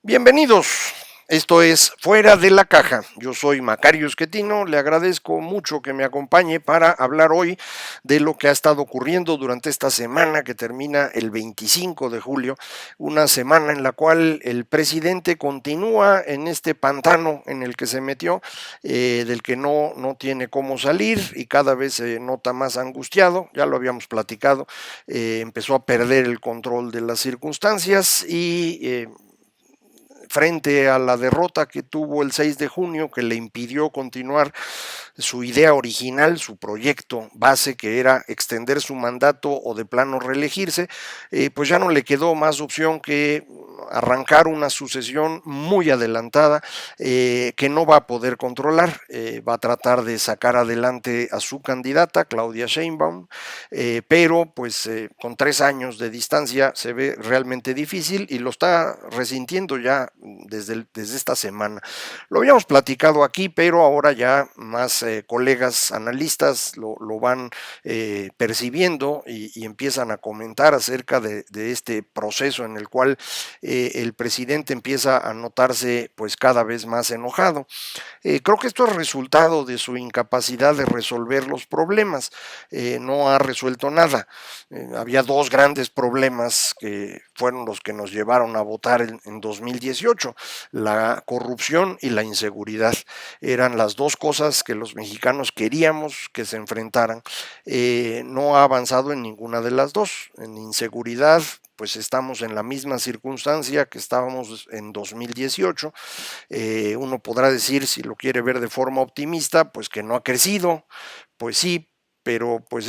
Bienvenidos. Esto es Fuera de la Caja. Yo soy Macario Esquetino. Le agradezco mucho que me acompañe para hablar hoy de lo que ha estado ocurriendo durante esta semana que termina el 25 de julio, una semana en la cual el presidente continúa en este pantano en el que se metió, del que no tiene cómo salir y cada vez se nota más angustiado. Ya lo habíamos platicado. Empezó a perder el control de las circunstancias y frente a la derrota que tuvo el 6 de junio, que le impidió continuar su idea original, su proyecto base, que era extender su mandato o de plano reelegirse, pues ya no le quedó más opción que arrancar una sucesión muy adelantada, que no va a poder controlar. Va a tratar de sacar adelante a su candidata, Claudia Sheinbaum, pero pues con 3 años de distancia se ve realmente difícil y lo está resintiendo ya desde esta semana. Lo habíamos platicado aquí, pero ahora ya más colegas analistas lo van percibiendo y empiezan a comentar acerca de este proceso en el cual el presidente empieza a notarse pues cada vez más enojado. Creo que esto es resultado de su incapacidad de resolver los problemas. No ha resuelto nada. Había dos grandes problemas que fueron los que nos llevaron a votar en 2018, la corrupción y la inseguridad. Eran las dos cosas que los mexicanos queríamos que se enfrentaran. No ha avanzado en ninguna de las dos. En inseguridad, pues estamos en la misma circunstancia que estábamos en 2018. Uno podrá decir, si lo quiere ver de forma optimista, pues que no ha crecido, pues sí, pero pues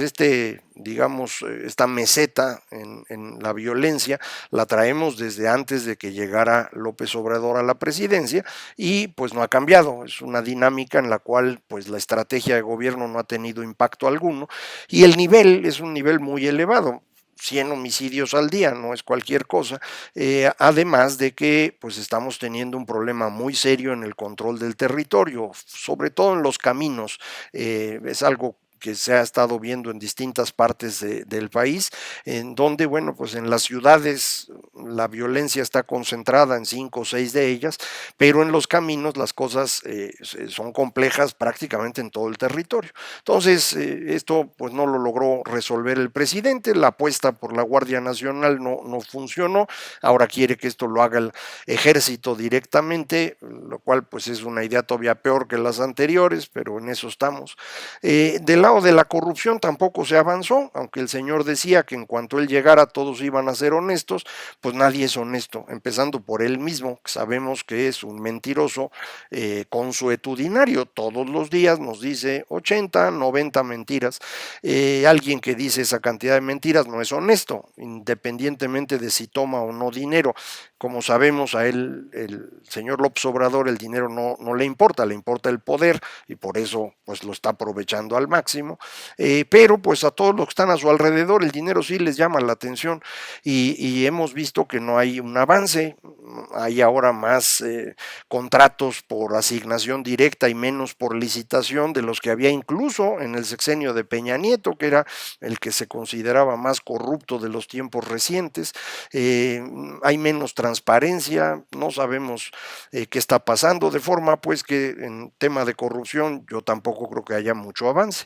digamos, esta meseta en la violencia la traemos desde antes de que llegara López Obrador a la presidencia y pues no ha cambiado. Es una dinámica en la cual pues la estrategia de gobierno no ha tenido impacto alguno y el nivel es un nivel muy elevado. 100 homicidios al día, no es cualquier cosa, además de que pues estamos teniendo un problema muy serio en el control del territorio, sobre todo en los caminos. Es algo que se ha estado viendo en distintas partes del país, en donde, bueno, pues en las ciudades la violencia está concentrada en 5 o 6 de ellas, pero en los caminos las cosas son complejas prácticamente en todo el territorio. Entonces, esto pues no lo logró resolver el presidente, la apuesta por la Guardia Nacional no funcionó, ahora quiere que esto lo haga el ejército directamente, lo cual pues es una idea todavía peor que las anteriores, pero en eso estamos. Del lado de la corrupción tampoco se avanzó, aunque el señor decía que en cuanto él llegara todos iban a ser honestos, pues nadie es honesto, empezando por él mismo, que sabemos que es un mentiroso consuetudinario, todos los días nos dice 80, 90 mentiras. Alguien que dice esa cantidad de mentiras no es honesto, independientemente de si toma o no dinero. Como sabemos, a él, el señor López Obrador, el dinero no le importa, le importa el poder y por eso pues lo está aprovechando al máximo. Pero pues a todos los que están a su alrededor el dinero sí les llama la atención y hemos visto que no hay un avance. Hay ahora más contratos por asignación directa y menos por licitación de los que había incluso en el sexenio de Peña Nieto, que era el que se consideraba más corrupto de los tiempos recientes. Hay menos transparencia, no sabemos qué está pasando, de forma pues que en tema de corrupción yo tampoco creo que haya mucho avance.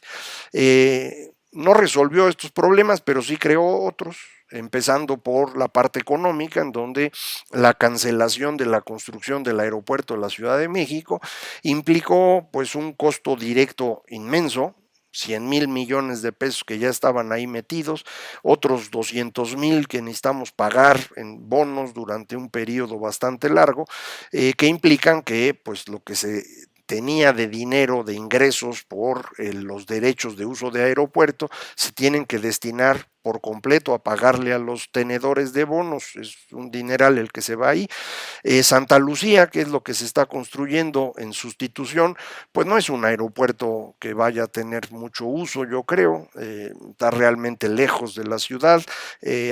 No resolvió estos problemas, pero sí creó otros, empezando por la parte económica, en donde la cancelación de la construcción del aeropuerto de la Ciudad de México implicó pues un costo directo inmenso, 100,000 millones de pesos que ya estaban ahí metidos, otros 200,000 que necesitamos pagar en bonos durante un periodo bastante largo, que implican que pues lo que se tenía de dinero, de ingresos por los derechos de uso de aeropuerto, se tienen que destinar por completo a pagarle a los tenedores de bonos, es un dineral el que se va ahí. Santa Lucía, que es lo que se está construyendo en sustitución, pues no es un aeropuerto que vaya a tener mucho uso, yo creo, está realmente lejos de la ciudad,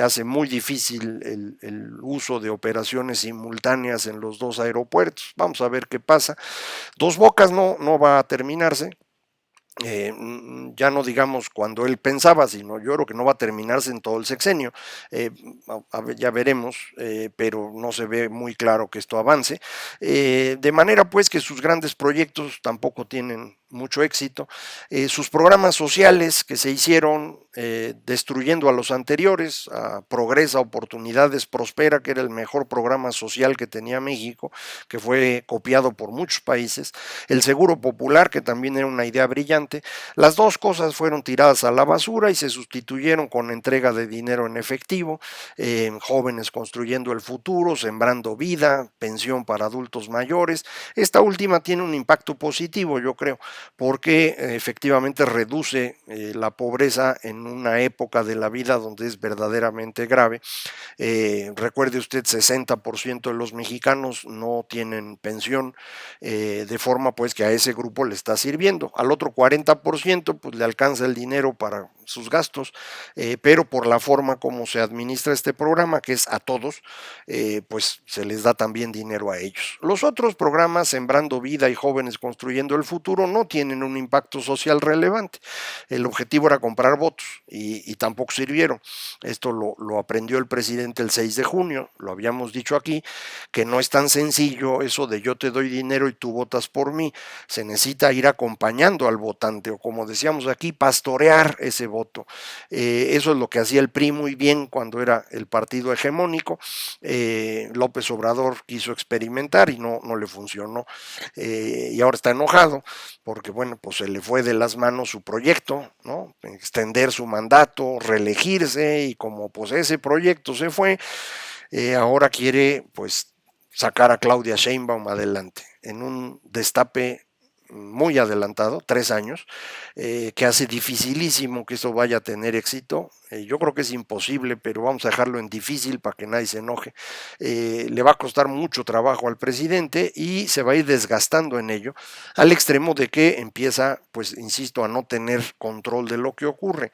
hace muy difícil el uso de operaciones simultáneas en los dos aeropuertos, vamos a ver qué pasa. Dos Bocas no va a terminarse, ya no digamos cuando él pensaba, sino yo creo que no va a terminarse en todo el sexenio. Eh, ya veremos, pero no se ve muy claro que esto avance. De manera pues que sus grandes proyectos tampoco tienen mucho éxito. Sus programas sociales que se hicieron destruyendo a los anteriores, a Progresa, Oportunidades, Prospera, que era el mejor programa social que tenía México, que fue copiado por muchos países, el Seguro Popular, que también era una idea brillante. Las dos cosas fueron tiradas a la basura y se sustituyeron con entrega de dinero en efectivo, jóvenes construyendo el futuro, sembrando vida, pensión para adultos mayores. Esta última tiene un impacto positivo, yo creo, porque efectivamente reduce la pobreza en una época de la vida donde es verdaderamente grave. Recuerde usted, 60% de los mexicanos no tienen pensión, de forma pues que a ese grupo le está sirviendo. Al otro 40% pues le alcanza el dinero para sus gastos, pero por la forma como se administra este programa, que es a todos, pues se les da también dinero a ellos. Los otros programas, Sembrando Vida y Jóvenes Construyendo el Futuro, no tienen un impacto social relevante. El objetivo era comprar votos y tampoco sirvieron. Esto lo aprendió el presidente el 6 de junio, lo habíamos dicho aquí, que no es tan sencillo eso de yo te doy dinero y tú votas por mí. Se necesita ir acompañando al votante, o como decíamos aquí, pastorear ese voto. Eso es lo que hacía el PRI muy bien cuando era el partido hegemónico. López Obrador quiso experimentar y no le funcionó. Y ahora está enojado porque, bueno, pues se le fue de las manos su proyecto, ¿no? Extender su mandato, reelegirse, y como pues ese proyecto se fue, ahora quiere pues sacar a Claudia Sheinbaum adelante en un destape muy adelantado, 3 años, que hace dificilísimo que eso vaya a tener éxito. Yo creo que es imposible, pero vamos a dejarlo en difícil para que nadie se enoje. Le va a costar mucho trabajo al presidente y se va a ir desgastando en ello, al extremo de que empieza, pues, insisto, a no tener control de lo que ocurre.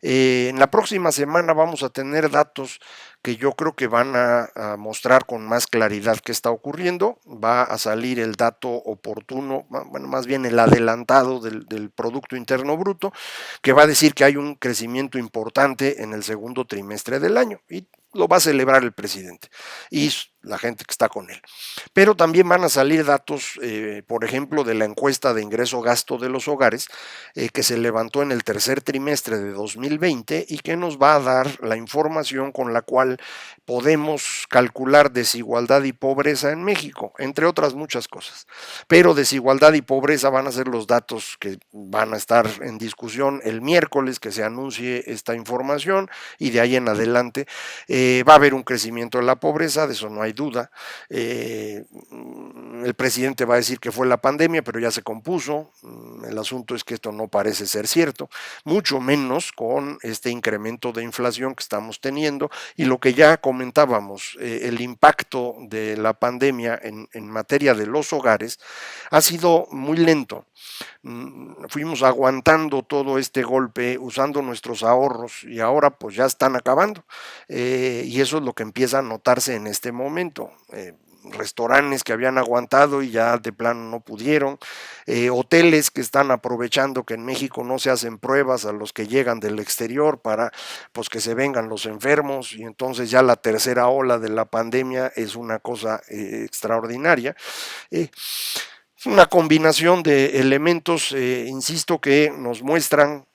En la próxima semana vamos a tener datos que yo creo que van a mostrar con más claridad qué está ocurriendo. Va a salir el dato oportuno, bueno, más bien el adelantado del Producto Interno Bruto, que va a decir que hay un crecimiento importante en el segundo trimestre del año, y lo va a celebrar el presidente y la gente que está con él. Pero también van a salir datos, por ejemplo, de la encuesta de ingreso-gasto de los hogares, que se levantó en el tercer trimestre de 2020 y que nos va a dar la información con la cual podemos calcular desigualdad y pobreza en México, entre otras muchas cosas. Pero desigualdad y pobreza van a ser los datos que van a estar en discusión el miércoles que se anuncie esta información, y de ahí en adelante va a haber un crecimiento de la pobreza, de eso no hay duda. El presidente va a decir que fue la pandemia, pero ya se compuso. El asunto es que esto no parece ser cierto, mucho menos con este incremento de inflación que estamos teniendo, y lo que ya comentábamos, el impacto de la pandemia en materia de los hogares ha sido muy lento. Fuimos aguantando todo este golpe usando nuestros ahorros, y ahora pues ya están acabando, y eso es lo que empieza a notarse en este momento. Restaurantes que habían aguantado y ya de plano no pudieron, hoteles que están aprovechando que en México no se hacen pruebas a los que llegan del exterior para pues que se vengan los enfermos, y entonces ya la tercera ola de la pandemia es una cosa extraordinaria. Es una combinación de elementos, insisto, que nos muestran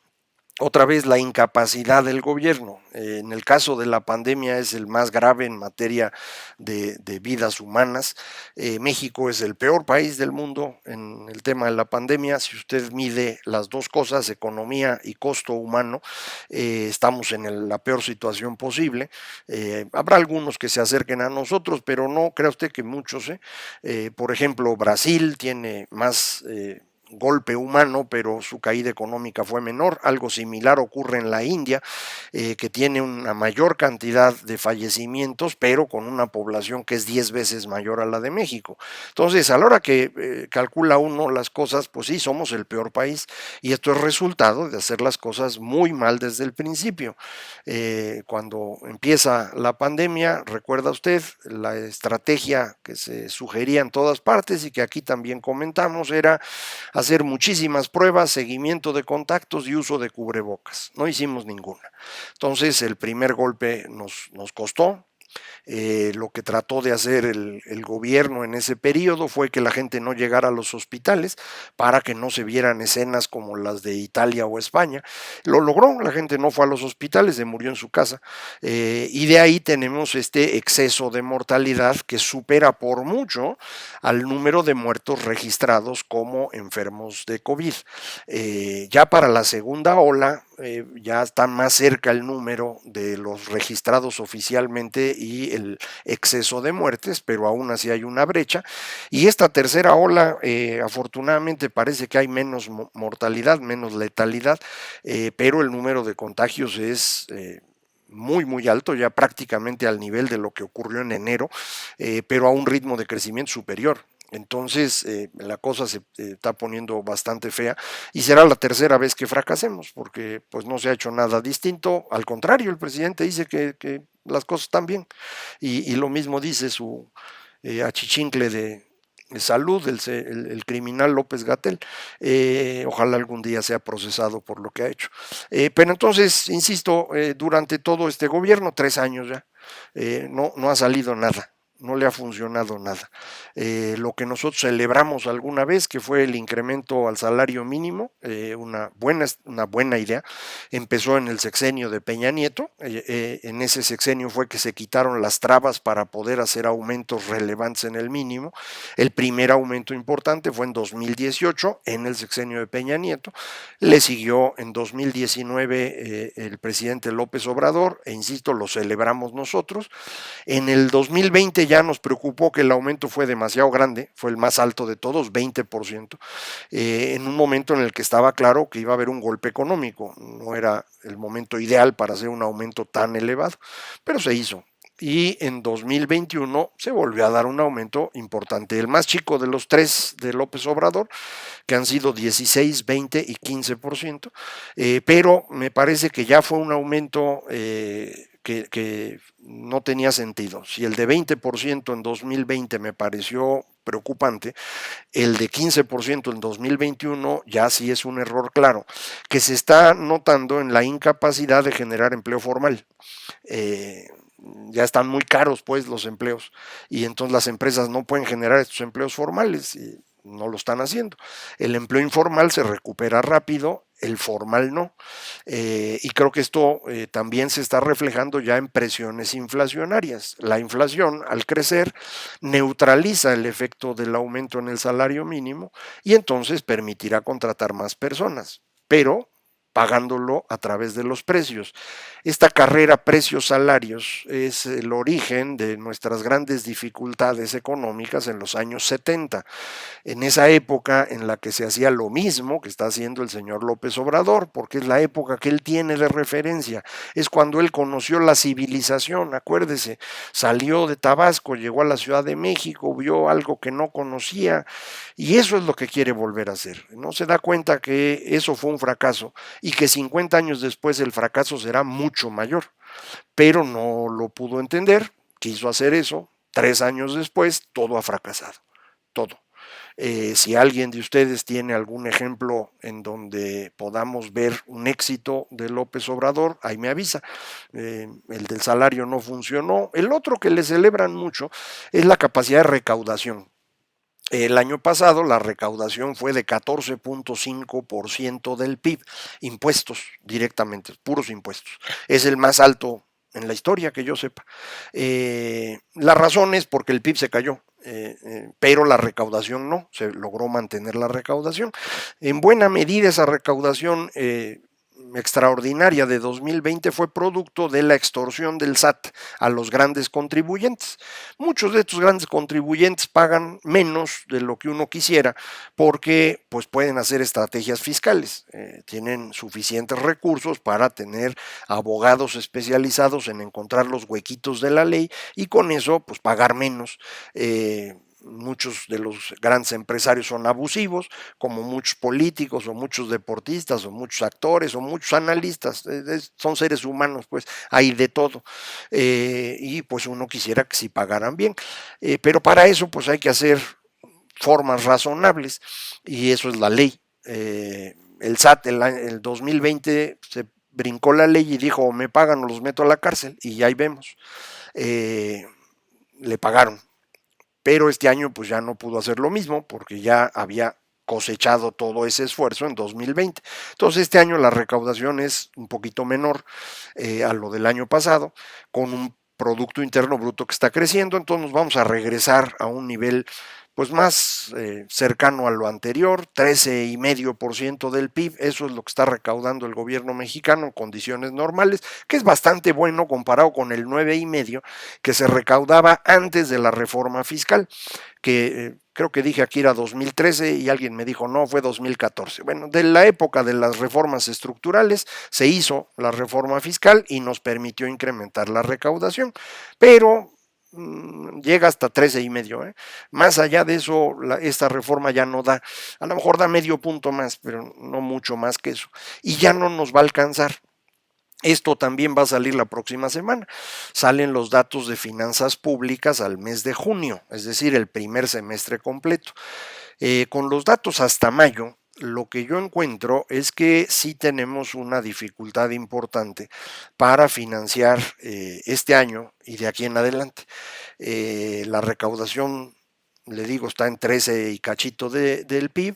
otra vez la incapacidad del gobierno. En el caso de la pandemia es el más grave en materia de vidas humanas. México es el peor país del mundo en el tema de la pandemia. Si usted mide las dos cosas, economía y costo humano, estamos en la peor situación posible. Habrá algunos que se acerquen a nosotros, pero no crea usted que muchos. Por ejemplo, Brasil tiene más golpe humano, pero su caída económica fue menor. Algo similar ocurre en la India, que tiene una mayor cantidad de fallecimientos, pero con una población que es 10 veces mayor a la de México. Entonces, a la hora que calcula uno las cosas, pues sí, somos el peor país, y esto es resultado de hacer las cosas muy mal desde el principio. Cuando empieza la pandemia, recuerda usted, la estrategia que se sugería en todas partes y que aquí también comentamos era hacer muchísimas pruebas, seguimiento de contactos y uso de cubrebocas. No hicimos ninguna. Entonces el primer golpe nos costó. Lo que trató de hacer el gobierno en ese periodo fue que la gente no llegara a los hospitales para que no se vieran escenas como las de Italia o España. Lo logró, la gente no fue a los hospitales, se murió en su casa. Y de ahí tenemos este exceso de mortalidad que supera por mucho al número de muertos registrados como enfermos de COVID. Ya para la segunda ola, ya está más cerca el número de los registrados oficialmente y el exceso de muertes, pero aún así hay una brecha. Y esta tercera ola, afortunadamente parece que hay menos mortalidad, menos letalidad, pero el número de contagios es muy, muy alto, ya prácticamente al nivel de lo que ocurrió en enero, pero a un ritmo de crecimiento superior. Entonces la cosa se está poniendo bastante fea y será la tercera vez que fracasemos porque pues no se ha hecho nada distinto. Al contrario, el presidente dice que las cosas están bien y lo mismo dice su achichincle de salud, el criminal López Gatell. Ojalá algún día sea procesado por lo que ha hecho. Pero entonces, insisto, durante todo este gobierno, 3 años ya, no ha salido nada. No le ha funcionado nada. Lo que nosotros celebramos alguna vez, que fue el incremento al salario mínimo, una buena idea, empezó en el sexenio de Peña Nieto. En ese sexenio fue que se quitaron las trabas para poder hacer aumentos relevantes en el mínimo. El primer aumento importante fue en 2018, en el sexenio de Peña Nieto. Le siguió en 2019 el presidente López Obrador, e insisto, lo celebramos nosotros. En el 2020 ya nos preocupó que el aumento fue demasiado grande, fue el más alto de todos, 20%, en un momento en el que estaba claro que iba a haber un golpe económico. No era el momento ideal para hacer un aumento tan elevado, pero se hizo. Y en 2021 se volvió a dar un aumento importante, el más chico de los tres de López Obrador, que han sido 16, 20 y 15%, pero me parece que ya fue un aumento que no tenía sentido. Si el de 20% en 2020 me pareció preocupante, el de 15% en 2021 ya sí es un error claro, que se está notando en la incapacidad de generar empleo formal. Ya están muy caros pues los empleos y entonces las empresas no pueden generar estos empleos formales y no lo están haciendo. El empleo informal se recupera rápido, el formal no. Y creo que esto también se está reflejando ya en presiones inflacionarias. La inflación, al crecer, neutraliza el efecto del aumento en el salario mínimo y entonces permitirá contratar más personas, pero pagándolo a través de los precios. Esta carrera precios-salarios es el origen de nuestras grandes dificultades económicas en los años 70. En esa época en la que se hacía lo mismo que está haciendo el señor López Obrador, porque es la época que él tiene de referencia, es cuando él conoció la civilización, acuérdese, salió de Tabasco, llegó a la Ciudad de México, vio algo que no conocía y eso es lo que quiere volver a hacer. No se da cuenta que eso fue un fracaso y que 50 años después el fracaso será mucho mayor, pero no lo pudo entender, quiso hacer eso, 3 años después todo ha fracasado, todo. Si alguien de ustedes tiene algún ejemplo en donde podamos ver un éxito de López Obrador, ahí me avisa. El del salario no funcionó. El otro que le celebran mucho es la capacidad de recaudación. El año pasado la recaudación fue de 14.5% del PIB, impuestos directamente, puros impuestos. Es el más alto en la historia que yo sepa. La razón es porque el PIB se cayó. Pero la recaudación no, se logró mantener la recaudación. En buena medida esa recaudación extraordinaria de 2020 fue producto de la extorsión del SAT a los grandes contribuyentes. Muchos de estos grandes contribuyentes pagan menos de lo que uno quisiera porque pues pueden hacer estrategias fiscales, tienen suficientes recursos para tener abogados especializados en encontrar los huequitos de la ley y con eso pues pagar menos. Muchos de los grandes empresarios son abusivos, como muchos políticos o muchos deportistas o muchos actores o muchos analistas, son seres humanos, pues hay de todo, y pues uno quisiera que sí pagaran bien, pero para eso pues hay que hacer formas razonables, y eso es la ley. El SAT el 2020 se brincó la ley y dijo, o me pagan o los meto a la cárcel, y ahí vemos. Le pagaron, pero este año pues ya no pudo hacer lo mismo porque ya había cosechado todo ese esfuerzo en 2020. Entonces este año la recaudación es un poquito menor a lo del año pasado, con un Producto Interno Bruto que está creciendo, entonces nos vamos a regresar a un nivel pues más cercano a lo anterior, 13,5% del PIB, eso es lo que está recaudando el gobierno mexicano en condiciones normales, que es bastante bueno comparado con el 9,5% que se recaudaba antes de la reforma fiscal, que creo que dije aquí era 2013 y alguien me dijo no, fue 2014. Bueno, de la época de las reformas estructurales se hizo la reforma fiscal y nos permitió incrementar la recaudación, pero llega hasta 13,5. Más allá de eso, esta reforma ya no da, a lo mejor da medio punto más, pero no mucho más que eso, y ya no nos va a alcanzar. Esto también va a salir la próxima semana. Salen los datos de finanzas públicas al mes de junio, es decir, el primer semestre completo. Con los datos hasta mayo, lo que yo encuentro es que sí tenemos una dificultad importante para financiar este año y de aquí en adelante. La recaudación, le digo, está en 13 y cachito del PIB,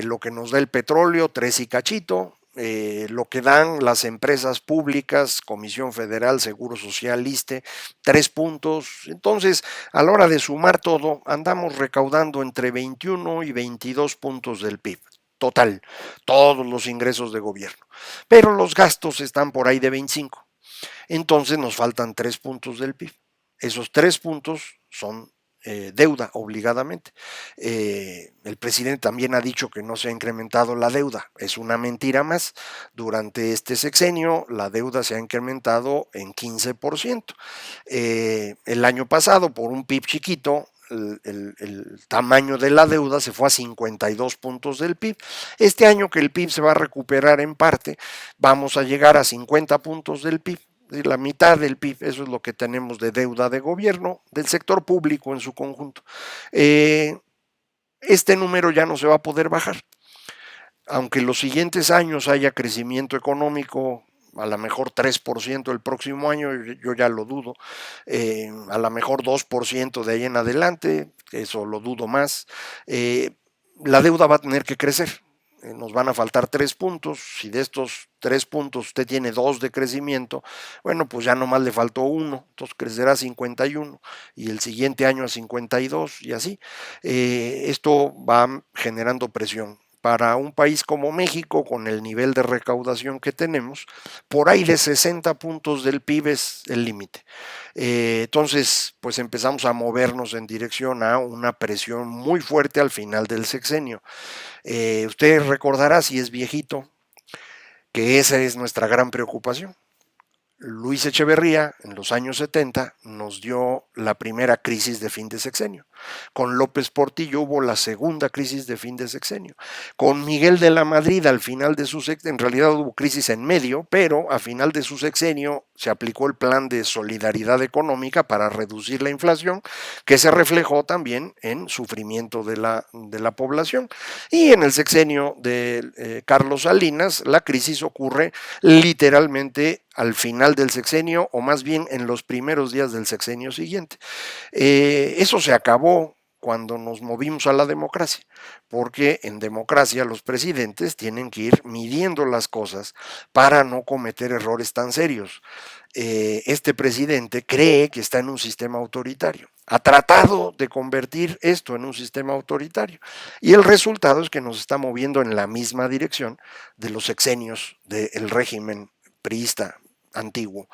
lo que nos da el petróleo, 13 y cachito, lo que dan las empresas públicas, Comisión Federal, Seguro Social, ISSSTE, 3 puntos. Entonces, a la hora de sumar todo, andamos recaudando entre 21 y 22 puntos del PIB. Total, todos los ingresos de gobierno. Pero los gastos están por ahí de 25. Entonces nos faltan 3 puntos del PIB. Esos 3 puntos son deuda obligadamente. El presidente también ha dicho que no se ha incrementado la deuda. Es una mentira más. Durante este sexenio la deuda se ha incrementado en 15%. El año pasado, por un PIB chiquito, el tamaño de la deuda se fue a 52 puntos del PIB. Este año que el PIB se va a recuperar en parte, vamos a llegar a 50 puntos del PIB. La mitad del PIB, eso es lo que tenemos de deuda de gobierno, del sector público en su conjunto. Este número ya no se va a poder bajar. Aunque en los siguientes años haya crecimiento económico, a lo mejor 3% el próximo año, yo ya lo dudo, a lo mejor 2% de ahí en adelante, eso lo dudo más, la deuda va a tener que crecer. Nos van a faltar 3 puntos, si de estos 3 puntos usted tiene 2 de crecimiento, bueno, pues ya nomás le faltó 1, entonces crecerá a 51 y el siguiente año a 52 y así. Esto va generando presión. Para un país como México, con el nivel de recaudación que tenemos, por ahí de 60 puntos del PIB es el límite. Entonces, pues empezamos a movernos en dirección a una presión muy fuerte al final del sexenio. Usted recordará, si es viejito, que esa es nuestra gran preocupación. Luis Echeverría, en los años 70, nos dio la primera crisis de fin de sexenio. Con López Portillo hubo la segunda crisis de fin de sexenio. Con Miguel de la Madrid, al final de su sexenio, en realidad hubo crisis en medio, pero a final de su sexenio se aplicó el plan de solidaridad económica para reducir la inflación, que se reflejó también en sufrimiento de la población. Y en el sexenio de Carlos Salinas, la crisis ocurre literalmente al final del sexenio, o más bien en los primeros días del sexenio siguiente. Eso se acabó cuando nos movimos a la democracia, porque en democracia los presidentes tienen que ir midiendo las cosas para no cometer errores tan serios. Este presidente cree que está en un sistema autoritario, ha tratado de convertir esto en un sistema autoritario y el resultado es que nos está moviendo en la misma dirección de los sexenios del régimen priista antiguo,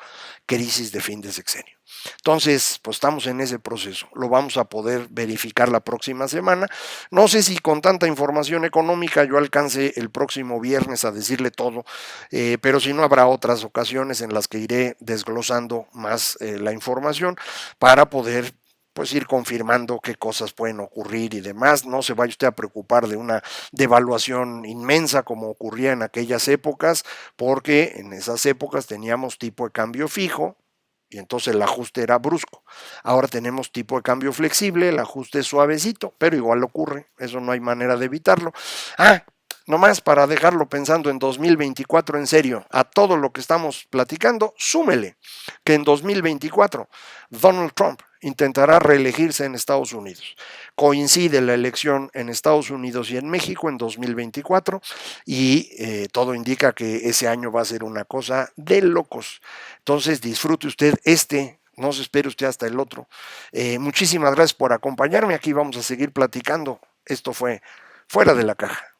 crisis de fin de sexenio. Entonces, pues estamos en ese proceso, lo vamos a poder verificar la próxima semana. No sé si con tanta información económica yo alcance el próximo viernes a decirle todo, pero si no habrá otras ocasiones en las que iré desglosando más la información para poder pues ir confirmando qué cosas pueden ocurrir y demás. No se vaya usted a preocupar de una devaluación inmensa como ocurría en aquellas épocas, porque en esas épocas teníamos tipo de cambio fijo y entonces el ajuste era brusco. Ahora tenemos tipo de cambio flexible, el ajuste es suavecito, pero igual ocurre, eso no hay manera de evitarlo. Nomás para dejarlo pensando en 2024 en serio, a todo lo que estamos platicando, súmele que en 2024 Donald Trump intentará reelegirse en Estados Unidos. Coincide la elección en Estados Unidos y en México en 2024 y todo indica que ese año va a ser una cosa de locos. Entonces disfrute usted no se espere usted hasta el otro. Muchísimas gracias por acompañarme, aquí vamos a seguir platicando. Esto fue Fuera de la Caja.